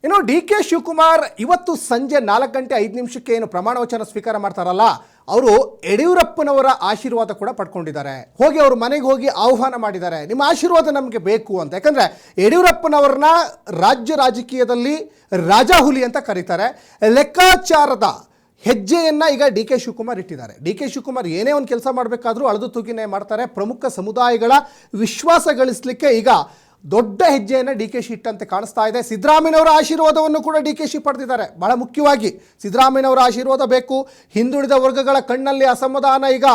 ಇನ್ನು D K Shivakumar ಇವತ್ತು ಸಂಜೆ 4:05 ಏನು ಪ್ರಮಾಣ ವಚನ ಸ್ವೀಕಾರ ಮಾಡ್ತಾರಲ್ಲ, ಅವರು ಯಡಿಯೂರಪ್ಪನವರ ಆಶೀರ್ವಾದ ಕೂಡ ಪಡ್ಕೊಂಡಿದ್ದಾರೆ. ಹೋಗಿ ಅವ್ರ ಮನೆಗೆ ಹೋಗಿ ಆಹ್ವಾನ ಮಾಡಿದ್ದಾರೆ, ನಿಮ್ಮ ಆಶೀರ್ವಾದ ನಮಗೆ ಬೇಕು ಅಂತ. ಯಾಕಂದರೆ ಯಡಿಯೂರಪ್ಪನವ್ರನ್ನ ರಾಜ್ಯ ರಾಜಕೀಯದಲ್ಲಿ ರಾಜಾಹುಲಿ ಅಂತ ಕರೀತಾರೆ. ಲೆಕ್ಕಾಚಾರದ ಹೆಜ್ಜೆಯನ್ನು ಈಗ ಡಿ ಕೆ ಶಿವಕುಮಾರ್ ಇಟ್ಟಿದ್ದಾರೆ. ಡಿ ಕೆ ಶಿವಕುಮಾರ್ ಏನೇ ಒಂದು ಕೆಲಸ ಮಾಡಬೇಕಾದ್ರೂ ಅಳದು ತೂಗಿನೇ ಮಾಡ್ತಾರೆ. ಪ್ರಮುಖ ಸಮುದಾಯಗಳ ವಿಶ್ವಾಸ ಗಳಿಸಲಿಕ್ಕೆ ಈಗ ದೊಡ್ಡ ಹೆಜ್ಜೆಯನ್ನು ಡಿ ಕೆ ಶಿ ಇಟ್ಟಂತೆ ಕಾಣಿಸ್ತಾ ಇದೆ. ಸಿದ್ದರಾಮಯ್ಯನವರ ಆಶೀರ್ವಾದವನ್ನು ಕೂಡ ಡಿ ಕೆ ಶಿ ಪಡೆದಿದ್ದಾರೆ. ಬಹಳ ಮುಖ್ಯವಾಗಿ ಸಿದ್ದರಾಮಯ್ಯನವರ ಆಶೀರ್ವಾದ ಬೇಕು. ಹಿಂದುಳಿದ ವರ್ಗಗಳ ಕಣ್ಣಲ್ಲಿ ಅಸಮಾಧಾನ ಈಗ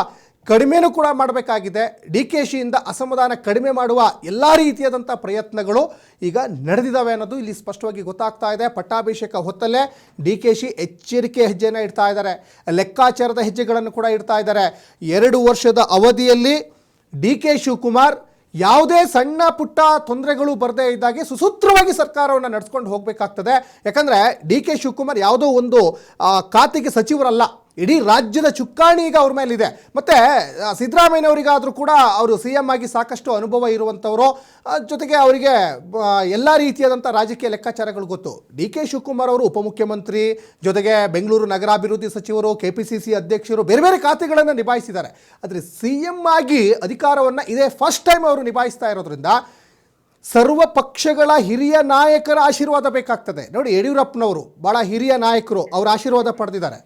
ಕಡಿಮೆನೂ ಕೂಡ ಮಾಡಬೇಕಾಗಿದೆ. ಡಿ ಕೆ ಶಿಯಿಂದ ಅಸಮಾಧಾನ ಕಡಿಮೆ ಮಾಡುವ ಎಲ್ಲ ರೀತಿಯಾದಂಥ ಪ್ರಯತ್ನಗಳು ಈಗ ನಡೆದಿದ್ದಾವೆ ಅನ್ನೋದು ಇಲ್ಲಿ ಸ್ಪಷ್ಟವಾಗಿ ಗೊತ್ತಾಗ್ತಾ ಇದೆ. ಪಟ್ಟಾಭಿಷೇಕ ಹೊತ್ತಲ್ಲೇ ಡಿ ಕೆ ಶಿ ಎಚ್ಚರಿಕೆ ಹೆಜ್ಜೆಯನ್ನು ಇಡ್ತಾ ಇದ್ದಾರೆ, ಲೆಕ್ಕಾಚಾರದ ಹೆಜ್ಜೆಗಳನ್ನು ಕೂಡ ಇಡ್ತಾ ಇದ್ದಾರೆ. 2 ವರ್ಷದ ಅವಧಿಯಲ್ಲಿ ಡಿ ಕೆ ಶಿವಕುಮಾರ್ ಯಾವುದೇ ಸಣ್ಣ ಪುಟ್ಟ ತೊಂದರೆಗಳು ಬರದೇ ಇದ್ದಾಗೆ ಸುಸೂತ್ರವಾಗಿ ಸರ್ಕಾರವನ್ನು ನಡೆಸ್ಕೊಂಡು ಹೋಗಬೇಕಾಗ್ತದೆ. ಯಾಕಂದರೆ ಡಿ ಕೆ ಶಿವಕುಮಾರ್ ಯಾವುದೋ ಒಂದು ಖಾತೆಗೆ ಸಚಿವರಲ್ಲ, ಇಡೀ ರಾಜ್ಯದ ಚುಕ್ಕಾಣಿ ಈಗ ಅವ್ರ ಮೇಲಿದೆ. ಮತ್ತು ಸಿದ್ದರಾಮಯ್ಯನವರಿಗಾದರೂ ಕೂಡ ಅವರು ಸಿ ಎಮ್ ಆಗಿ ಸಾಕಷ್ಟು ಅನುಭವ ಇರುವಂಥವರು, ಜೊತೆಗೆ ಅವರಿಗೆ ಎಲ್ಲ ರೀತಿಯಾದಂಥ ರಾಜಕೀಯ ಲೆಕ್ಕಾಚಾರಗಳು ಗೊತ್ತು. ಡಿ ಕೆ ಶಿವಕುಮಾರ್ ಅವರು ಉಪಮುಖ್ಯಮಂತ್ರಿ, ಜೊತೆಗೆ ಬೆಂಗಳೂರು ನಗರಾಭಿವೃದ್ಧಿ ಸಚಿವರು, KPCC ಅಧ್ಯಕ್ಷರು, ಬೇರೆ ಬೇರೆ ಖಾತೆಗಳನ್ನು ನಿಭಾಯಿಸಿದ್ದಾರೆ. ಆದರೆ ಸಿ ಎಮ್ ಆಗಿ ಅಧಿಕಾರವನ್ನು ಇದೇ ಫಸ್ಟ್ ಟೈಮ್ ಅವರು ನಿಭಾಯಿಸ್ತಾ ಇರೋದ್ರಿಂದ ಸರ್ವ ಪಕ್ಷಗಳ ಹಿರಿಯ ನಾಯಕರ ಆಶೀರ್ವಾದ ಬೇಕಾಗ್ತದೆ. ನೋಡಿ, ಯಡಿಯೂರಪ್ಪನವರು ಭಾಳ ಹಿರಿಯ ನಾಯಕರು, ಅವರ ಆಶೀರ್ವಾದ ಪಡೆದಿದ್ದಾರೆ.